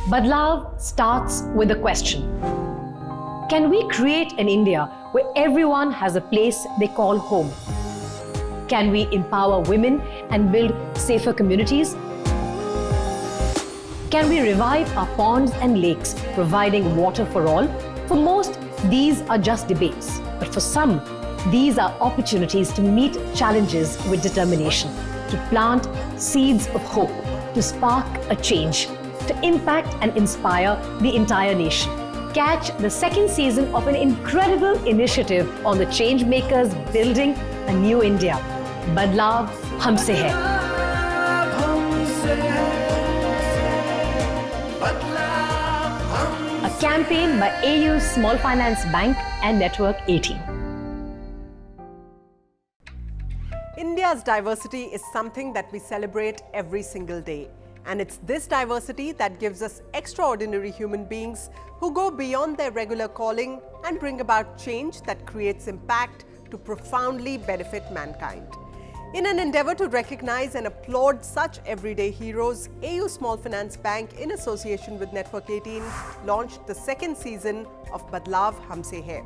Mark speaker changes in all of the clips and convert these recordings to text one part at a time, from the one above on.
Speaker 1: Badlaav starts with a question. Can we create an India where everyone has a place they call home? Can we empower women and build safer communities? Can we revive our ponds and lakes, providing water for all? For most, these are just debates. But for some, these are opportunities to meet challenges with determination, to plant seeds of hope, to spark a change, to impact and inspire the entire nation. Catch the second season of an incredible initiative on the changemakers building a new India. Badlaav Humse Hai. A campaign by AU Small Finance Bank and Network 18.
Speaker 2: India's diversity is something that we celebrate every single day. And it's this diversity that gives us extraordinary human beings who go beyond their regular calling and bring about change that creates impact to profoundly benefit mankind. In an endeavor to recognize and applaud such everyday heroes, AU Small Finance Bank, in association with Network 18, launched the second season of Badlaav Humse Hai.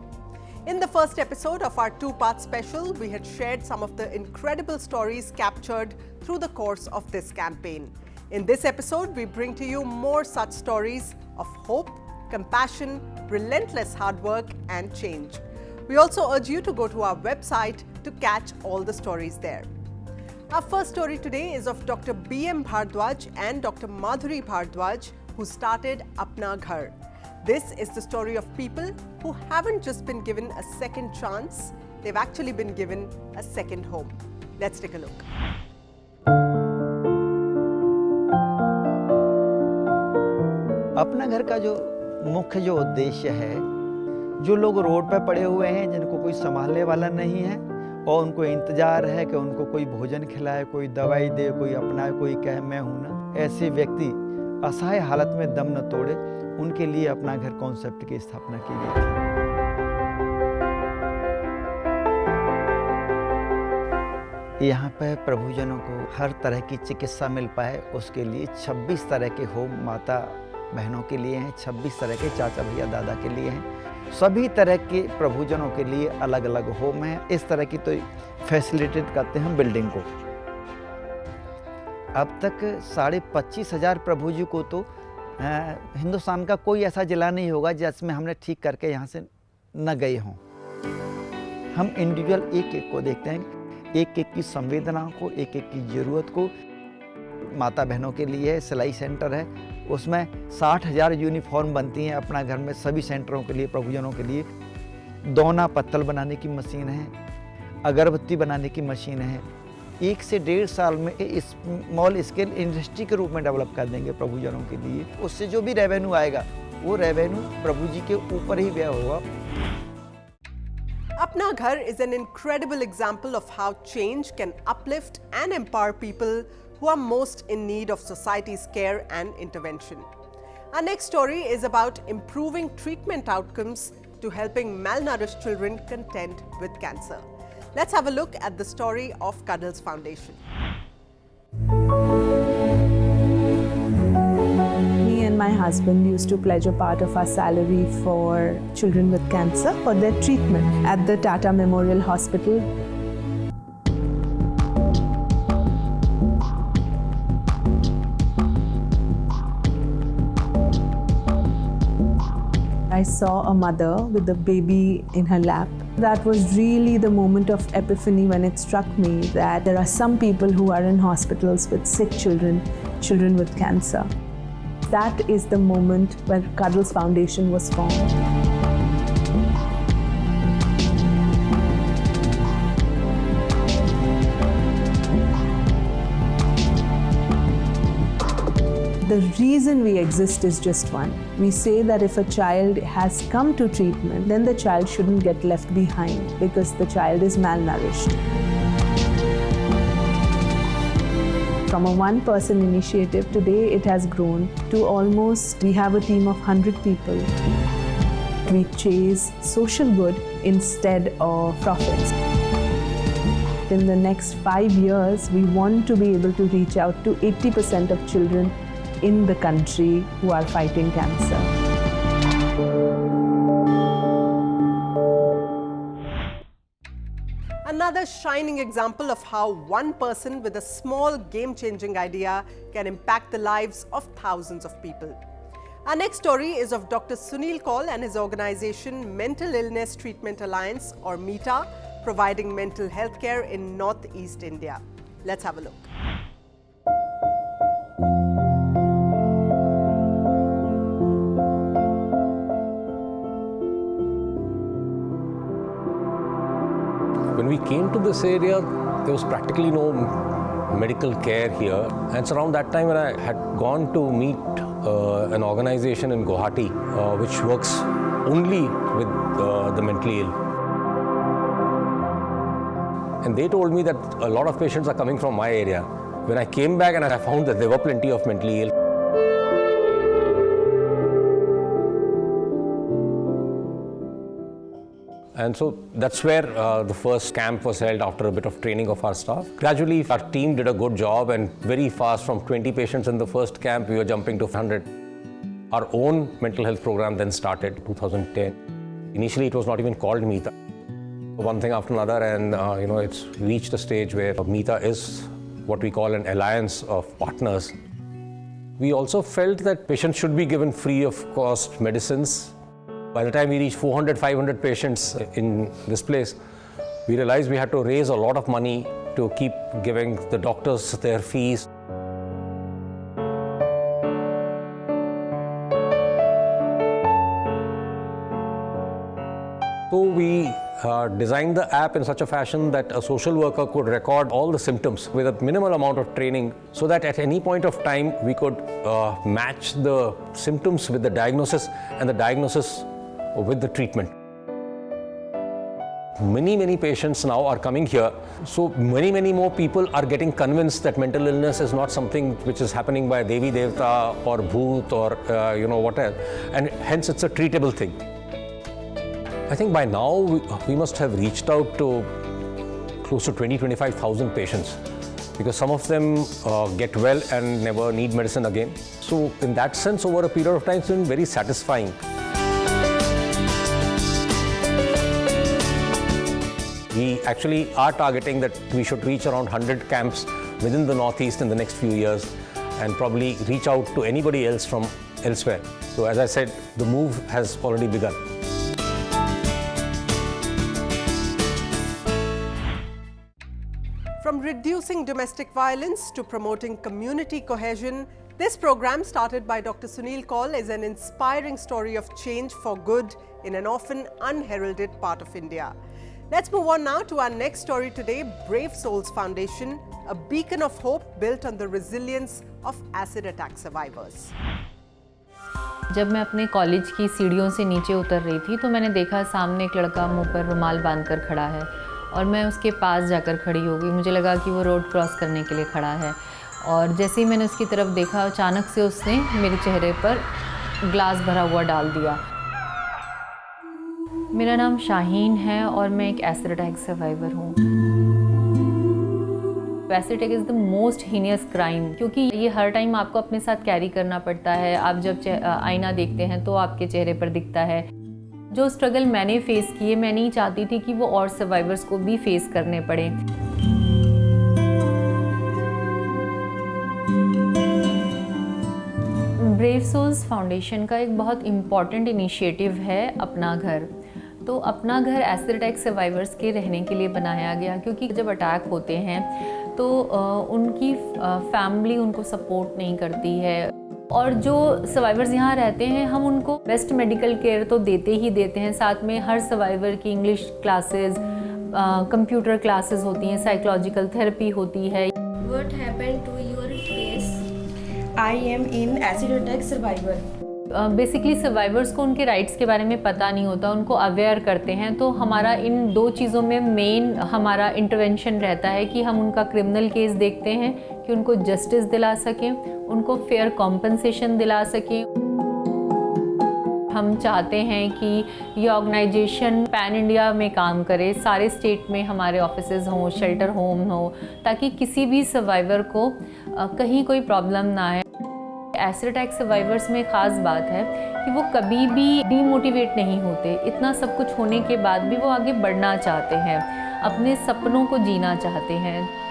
Speaker 2: In the first episode of our two-part special, we had shared some of the incredible stories captured through the course of this campaign. In this episode, we bring to you more such stories of hope, compassion, relentless hard work, and change. We also urge you to go to our website to catch all the stories there. Our first story today is of Dr. B.M. Bhardwaj and Dr. Madhuri Bhardwaj, who started Apna Ghar. This is the story of people who haven't just been given a second chance, they've actually been given a second home. Let's take a look.
Speaker 3: अपना घर का जो मुख्य उद्देश्य है, जो लोग road पर पड़े हुए हैं, जिनको कोई संभालने वाला नहीं है और उनको इंतजार है कि उनको कोई भोजन खिलाए, कोई दवाई दे, कोई अपनाए, कोई कहे मैं हूँ ना, ऐसे व्यक्ति असहाय हालत में दम न तोड़े, उनके लिए अपना घर कॉन्सेप्ट की स्थापना की गई थी। यहाँ पर प्रभुजनों को हर तरह की चिकित्सा मिल पाए, उसके लिए 26 तरह के होम माता बहनों के लिए हैं, 26 तरह के चाचा भैया दादा के लिए हैं, सभी तरह के प्रभुजनों के लिए अलग अलग होम हैं। इस तरह की तो फैसिलिटेट करते हैं बिल्डिंग को। अब तक 25,500 प्रभुजी को तो हिंदुस्तान का कोई ऐसा जिला नहीं होगा जिसमें हमने ठीक करके यहाँ से न गए हों। हम इंडिविजुअल एक एक को देखते हैं, एक एक की संवेदनाओं को, एक एक की ज़रूरत को। माता बहनों के लिए सिलाई सेंटर है, उसमें 60,000 यूनिफॉर्म बनती हैं अपना घर में, सभी सेंटरों के लिए, प्रभुजनों के लिए। दोना पत्तल बनाने की मशीन है, अगरबत्ती बनाने की मशीन है। 1 से 1.5 साल में स्मॉल स्केल इंडस्ट्री के रूप में डेवलप कर देंगे प्रभुजनों के लिए। उससे जो भी रेवेन्यू आएगा, वो रेवेन्यू प्रभु जी के ऊपर ही व्यय होगा।
Speaker 2: Apna Ghar is an incredible example of how change can uplift and empower people who are most in need of society's care and intervention. Our next story is about improving treatment outcomes to helping malnourished children contend with cancer. Let's have a look at the story of Cuddles Foundation.
Speaker 4: Me and my husband used to pledge a part of our salary for children with cancer for their treatment at the Tata Memorial Hospital. I saw a mother with a baby in her lap. That was really the moment of epiphany when it struck me that there are some people who are in hospitals with sick children, children with cancer. That is the moment when Cuddles Foundation was formed. The reason we exist is just one. We say that if a child has come to treatment, then the child shouldn't get left behind because the child is malnourished. From a one-person initiative, today it has grown to almost, we have a team of 100 people. We chase social good instead of profits. In the next 5 years, we want to be able to reach out to 80% of children in the country who are fighting cancer.
Speaker 2: Another shining example of how one person with a small game-changing idea can impact the lives of thousands of people. Our next story is of Dr. Sunil Kaul and his organization Mental Illness Treatment Alliance, or META, providing mental health care in Northeast India. Let's have a look.
Speaker 5: When we came to this area, there was practically no medical care here. And it's around that time when I had gone to meet an organization in Guwahati which works only with the mentally ill. And they told me that a lot of patients are coming from my area. When I came back and I found that there were plenty of mentally ill. And so that's where the first camp was held after a bit of training of our staff. Gradually, our team did a good job, and very fast, from 20 patients in the first camp, we were jumping to 100. Our own mental health program then started 2010. Initially, it was not even called META. One thing after another, and it's reached a stage where META is what we call an alliance of partners. We also felt that patients should be given free of cost medicines. By the time we reached 400, 500 patients in this place, we realized we had to raise a lot of money to keep giving the doctors their fees. So we designed the app in such a fashion that a social worker could record all the symptoms with a minimal amount of training, so that at any point of time we could match the symptoms with the diagnosis and the diagnosis with the treatment. Many patients now are coming here, so many more people are getting convinced that mental illness is not something which is happening by Devi Devta or Bhoot or what else, and hence it's a treatable thing. I think by now we must have reached out to close to 20-25,000 patients, because some of them get well and never need medicine again. So in that sense, over a period of time, it's been very satisfying. We actually are targeting that we should reach around 100 camps within the Northeast in the next few years, and probably reach out to anybody else from elsewhere. So as I said, the move has already begun.
Speaker 2: From reducing domestic violence to promoting community cohesion, this program, started by Dr. Sunil Kaul, is an inspiring story of change for good in an often unheralded part of India. Let's move on now to our next story today, Brave Souls Foundation, a beacon of hope built on the resilience of acid attack survivors.
Speaker 6: जब मैं अपने college की सीढ़ियों से नीचे उतर रही थी तो मैंने देखा सामने एक लड़का मुंह पर रुमाल बांधकर खड़ा है, और मैं उसके पास जाकर खड़ी हो गई। मुझे लगा कि वो रोड क्रॉस करने के लिए खड़ा है, और जैसे ही मैंने उसकी तरफ देखा, अचानक से उसने मेरे चेहरे पर ग्लास भरा हुआ डाल दिया। मेरा नाम शाहीन है और मैं एक एसिड अटैक सर्वाइवर हूँ। Acid attack is the most heinous crime, क्योंकि ये हर टाइम आपको अपने साथ कैरी करना पड़ता है। आप जब आईना देखते हैं तो आपके चेहरे पर दिखता है। जो स्ट्रगल मैंने फेस किए, मैं नहीं चाहती थी कि वो और सर्वाइवर्स को भी फेस करने पड़े। ब्रेव सोल्स फाउंडेशन का एक बहुत इम्पॉर्टेंट इनिशिएटिव है अपना घर। तो अपना घर एसिड अटैक सर्वाइवर्स के रहने के लिए बनाया गया, क्योंकि जब अटैक होते हैं तो उनकी फैमिली उनको सपोर्ट नहीं करती है, और जो सर्वाइवर्स यहाँ रहते हैं हम उनको बेस्ट मेडिकल केयर तो देते ही देते हैं, साथ में हर सर्वाइवर की इंग्लिश क्लासेस, कंप्यूटर क्लासेस होती हैं, साइकोलॉजिकल थेरेपी होती है।
Speaker 7: What happened to your face? I am in acid attack survivor.
Speaker 6: Basically survivors को उनके राइट्स के बारे में पता नहीं होता, उनको अवेयर करते हैं। तो हमारा इन दो चीज़ों में मेन हमारा इंटरवेंशन रहता है कि हम उनका क्रिमिनल केस देखते हैं कि उनको जस्टिस दिला सकें, उनको फेयर कॉम्पनसेशन दिला सकें। हम चाहते हैं कि ये ऑर्गेनाइजेशन पैन इंडिया में काम करे, सारे स्टेट में हमारे ऑफिसेज हों, शेल्टर होम हो, ताकि किसी भी सर्वाइवर को कहीं कोई प्रॉब्लम ना आए। एसिड अटैक सर्वाइवर्स में ख़ास बात है कि वो कभी भी डीमोटिवेट नहीं होते। इतना सब कुछ होने के बाद भी वो आगे बढ़ना चाहते हैं, अपने सपनों को जीना चाहते हैं।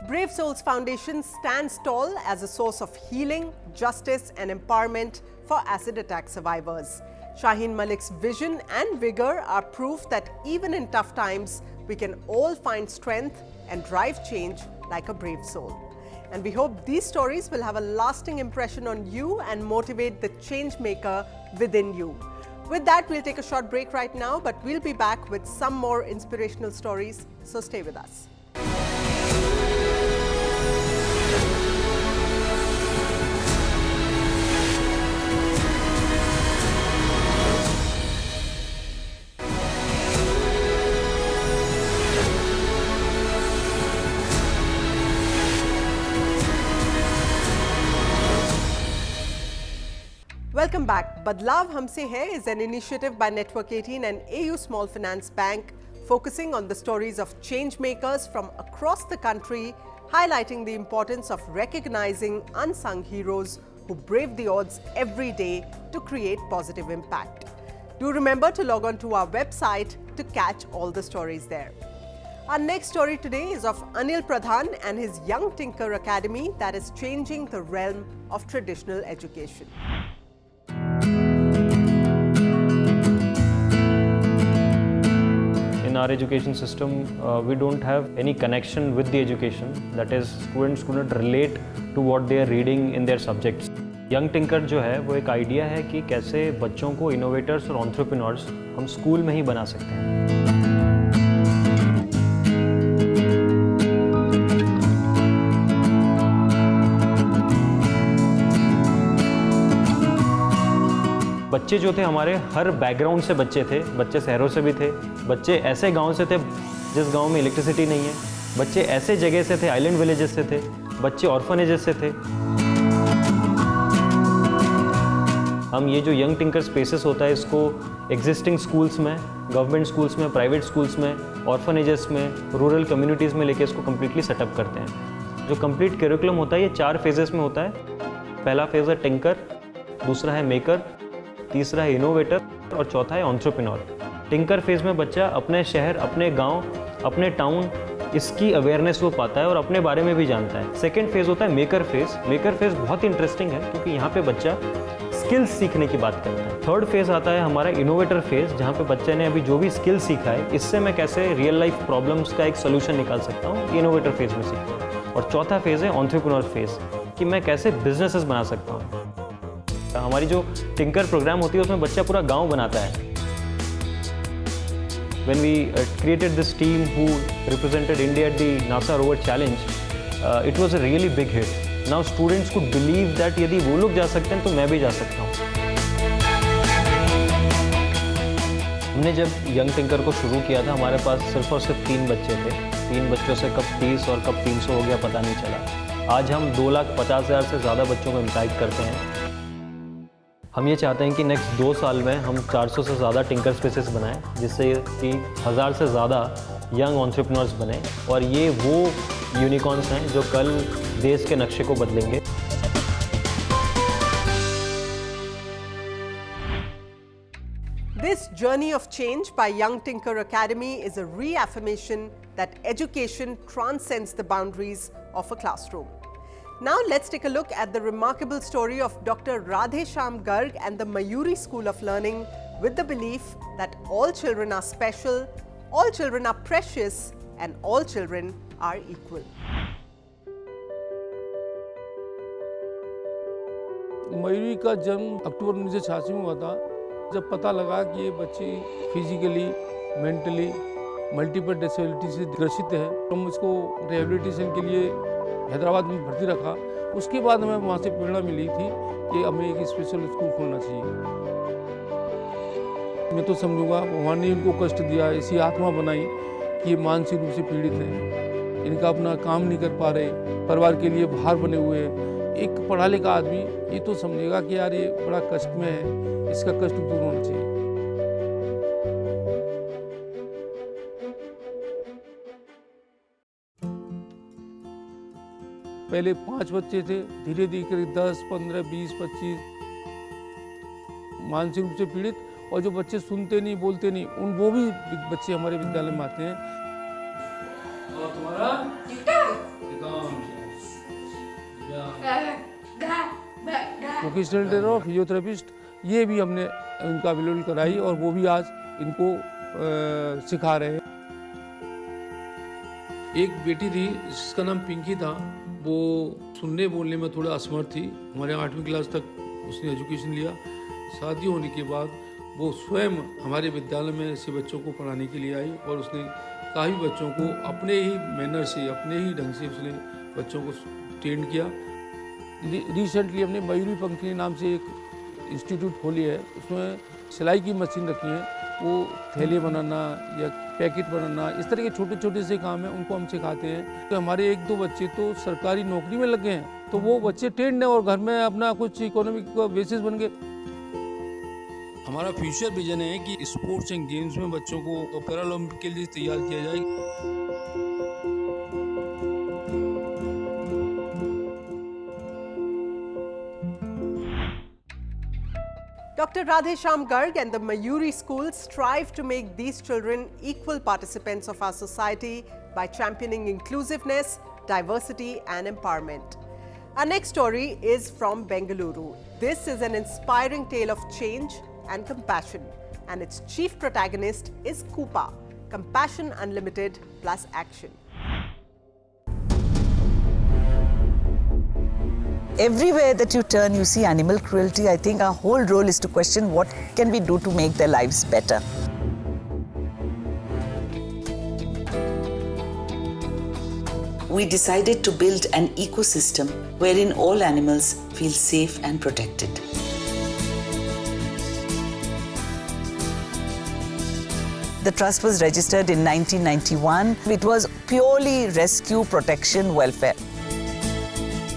Speaker 2: Brave Souls Foundation stands tall as a source of healing, justice and empowerment for acid attack survivors. Shaheen Malik's vision and vigor are proof that even in tough times, we can all find strength and drive change like a brave soul. And we hope these stories will have a lasting impression on you and motivate the change maker within you. With that, we'll take a short break right now, but we'll be back with some more inspirational stories, so stay with us. Welcome back. Badlaav Humse Hai is an initiative by Network 18 and AU Small Finance Bank focusing on the stories of change makers from across the country, highlighting the importance of recognizing unsung heroes who brave the odds every day to create positive impact. Do remember to log on to our website to catch all the stories there. Our next story today is of Anil Pradhan and his Young Tinker Academy that is changing the realm of traditional education.
Speaker 8: In our education system, we don't have any connection with the education. That is, students could not relate to what they are reading in their subjects. Young Tinker जो है वो एक idea है कि कैसे बच्चों को innovators और एंटरप्रेन्योर्स हम स्कूल में ही बना सकते हैं। बच्चे जो थे हमारे हर बैकग्राउंड से बच्चे थे, बच्चे शहरों से भी थे, बच्चे ऐसे गांव से थे जिस गांव में इलेक्ट्रिसिटी नहीं है, बच्चे ऐसे जगह से थे, आइलैंड विलेजेस से थे, बच्चे ऑर्फनेजेस से थे। हम ये जो यंग टिंकर स्पेसेस होता है इसको एग्जिस्टिंग स्कूल्स में, गवर्नमेंट स्कूल्स में, प्राइवेट स्कूल्स में, ऑर्फनेजेस में, रूरल कम्युनिटीज़ में लेके इसको कम्प्लीटली सेटअप करते हैं। जो कंप्लीट करिकुलम होता है ये 4 फेजेस में होता है। पहला फेज़ है टिंकर, दूसरा है मेकर, तीसरा है इनोवेटर और चौथा है एंटरप्रेन्योर। टिंकर फेज में बच्चा अपने शहर, अपने गांव, अपने टाउन इसकी अवेयरनेस वो पाता है और अपने बारे में भी जानता है। सेकंड फेज होता है मेकर फेज। मेकर फेज बहुत इंटरेस्टिंग है क्योंकि यहाँ पे बच्चा स्किल्स सीखने की बात करता है। थर्ड फेज आता है हमारा इनोवेटर फेज, जहाँ पे बच्चे ने अभी जो भी स्किल सीखा है इससे मैं कैसे रियल लाइफ प्रॉब्लम्स का एक सोल्यूशन निकाल सकता हूँ, इनोवेटर फेज में सीखता हूँ। और चौथा फेज है एंटरप्रेन्योर फेज कि मैं कैसे बिजनेसेस बना सकता हूँ। हमारी जो टिंकर प्रोग्राम होती है उसमें बच्चा पूरा गांव बनाता है। When we created this team who represented India at the NASA Rover Challenge, it was a really big hit. Now students could believe that यदि वो लोग जा सकते हैं तो मैं भी जा सकता हूँ। हमने जब यंग टिंकर को शुरू किया था हमारे पास सिर्फ और सिर्फ 3 बच्चे थे। 3 बच्चों से कब 30 और कब 300 हो गया पता नहीं चला। आज हम 2,50,000 से ज़्यादा बच्चों को इम्पैक्ट करते हैं। हम ये चाहते हैं कि नेक्स्ट 2 साल में हम 400 से ज़्यादा टिंकर स्पेसेस बनाएं जिससे कि 1000 से ज़्यादा यंग एंटरप्रेन्योर्स बने और ये वो यूनिकॉर्न्स हैं जो कल देश के नक्शे को बदलेंगे।
Speaker 2: This journey of change by Young Tinker Academy is a reaffirmation that education transcends the boundaries of a classroom. Now let's take a look at the remarkable story of Dr. Radhesham Garg and the Mayuri School of Learning with the belief that all children are special, all children are precious and all children are equal.
Speaker 9: Mayuri का जन्म अक्टूबर 1986 में हुआ था। जब पता लगा कि ये बच्ची फिजिकली, मेंटली, मल्टीपल डिसेबिलिटी से ग्रसित है, हम इसको रिहेबिलिटेशन के लिए हैदराबाद में भर्ती रखा। उसके बाद हमें वहाँ से प्रेरणा मिली थी कि हमें एक स्पेशल स्कूल खोलना चाहिए। मैं तो समझूंगा भगवान ने इनको कष्ट दिया, ऐसी आत्मा बनाई कि ये मानसिक रूप से पीड़ित हैं, इनका अपना काम नहीं कर पा रहे, परिवार के लिए भार बने हुए हैं। एक पढ़ा लिखा आदमी ये तो समझेगा कि यार ये बड़ा कष्ट में है, इसका कष्ट दूर होना चाहिए। पहले 5 बच्चे थे, धीरे धीरे 10, 15, 20, 25 मानसिक रूप से पीड़ित, और जो बच्चे सुनते नहीं, बोलते नहीं, वो भी बच्चे हमारे विद्यालय में आते हैं। और तुम्हारा वोकेशनल ट्रेनर और फिजियोथेरेपिस्ट, ये भी हमने इनका अवेलेबल कराई और वो भी आज इनको सिखा रहे हैं। एक बेटी थी जिसका नाम पिंकी था, वो सुनने बोलने में थोड़ा असमर्थ थी। हमारे 8वीं क्लास तक उसने एजुकेशन लिया। शादी होने के बाद वो स्वयं हमारे विद्यालय में ऐसे बच्चों को पढ़ाने के लिए आई और उसने काफ़ी बच्चों को अपने ही मैनर से, अपने ही ढंग से उसने बच्चों को ट्रेन किया। रिसेंटली हमने मयूरी पंखी नाम से एक इंस्टीट्यूट खोली है, उसमें सिलाई की मशीन रखी है। वो थैले बनाना या पैकेट बनाना, इस तरह के छोटे छोटे से काम हैं, उनको हम सिखाते हैं। तो हमारे 1-2 बच्चे तो सरकारी नौकरी में लगे हैं, तो वो बच्चे ट्रेंड हैं और घर में अपना कुछ इकोनॉमिक बेसिस बन गए। हमारा फ्यूचर विजन है कि स्पोर्ट्स एंड गेम्स में बच्चों को पैरालंपिक के लिए तैयार किया जाए।
Speaker 2: Dr. Radheshyam Garg and the Mayuri School strive to make these children equal participants of our society by championing inclusiveness, diversity and empowerment. Our next story is from Bengaluru. This is an inspiring tale of change and compassion, and its chief protagonist is Koopa, Compassion Unlimited plus Action.
Speaker 10: Everywhere that you turn, you see animal cruelty. I think our whole role is to question what can we do to make their lives better. We decided to build an ecosystem wherein all animals feel safe and protected. The trust was registered in 1991. It was purely rescue, protection, welfare.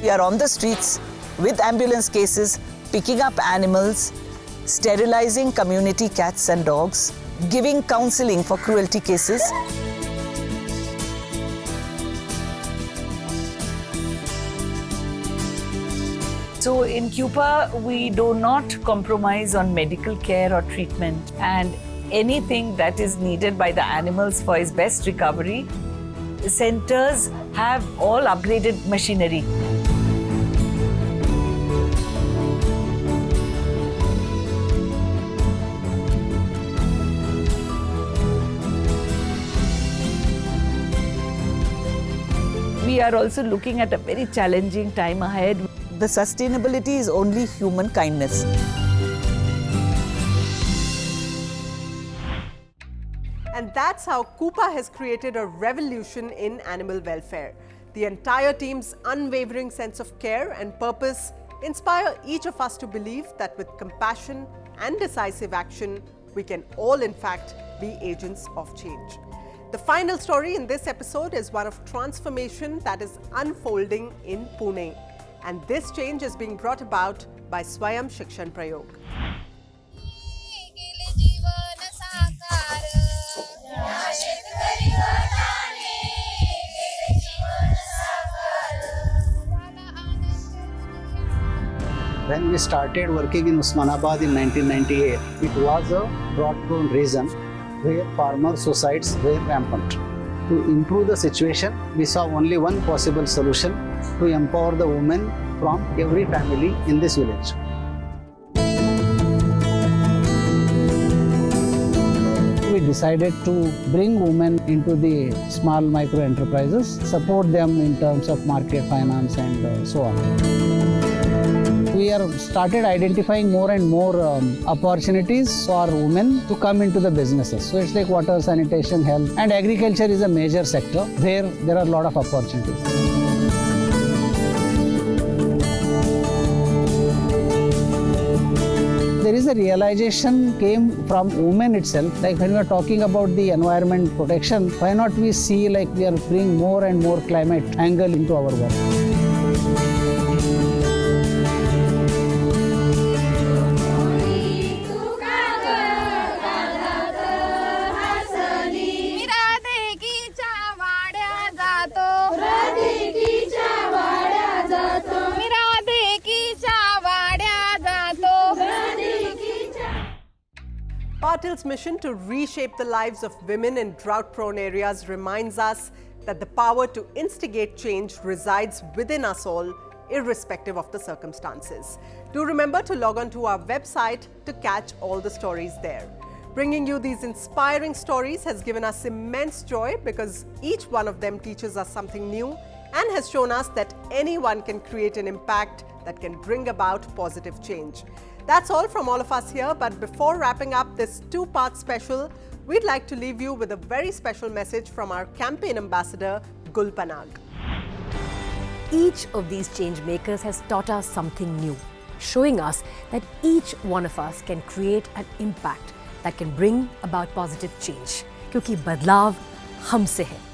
Speaker 10: We are on the streets with ambulance cases, picking up animals, sterilizing community cats and dogs, giving counseling for cruelty cases. So in CUPA, we do not compromise on medical care or treatment, and anything that is needed by the animals for its best recovery, the centers have all upgraded machinery. We are also looking at a very challenging time ahead. The sustainability is only human kindness.
Speaker 2: And that's how Koopa has created a revolution in animal welfare. The entire team's unwavering sense of care and purpose inspire each of us to believe that with compassion and decisive action, we can all in fact be agents of change. The final story in this episode is one of transformation that is unfolding in Pune. And this change is being brought about by Swayam Shikshan Prayog.
Speaker 11: When we started working in Osmanabad in 1998, it was a drought-prone region where farmer suicides were rampant. To improve the situation, we saw only one possible solution: to empower the women from every family in this village. We decided to bring women into the small micro enterprises, support them in terms of market finance and so on. We have started identifying more and more opportunities for women to come into the businesses. So it's like water, sanitation, health, and agriculture is a major sector where there are a lot of opportunities. There is a realization came from women itself, like when we are talking about the environment protection, why not we see like we are bringing more and more climate angle into our work.
Speaker 12: राधिकीच्या वाड्या
Speaker 2: Patil's mission to reshape the lives of women in drought-prone areas reminds us that the power to instigate change resides within us all, irrespective of the circumstances. Do remember to log on to our website to catch all the stories there. Bringing you these inspiring stories has given us immense joy because each one of them teaches us something new and has shown us that anyone can create an impact that can bring about positive change. That's all from all of us here, but before wrapping up this two-part special, we'd like to leave you with a very special message from our campaign ambassador, Gul Panag.
Speaker 1: Each of these change makers has taught us something new, showing us that each one of us can create an impact that can bring about positive change. क्योंकि बदलाव हमसे है.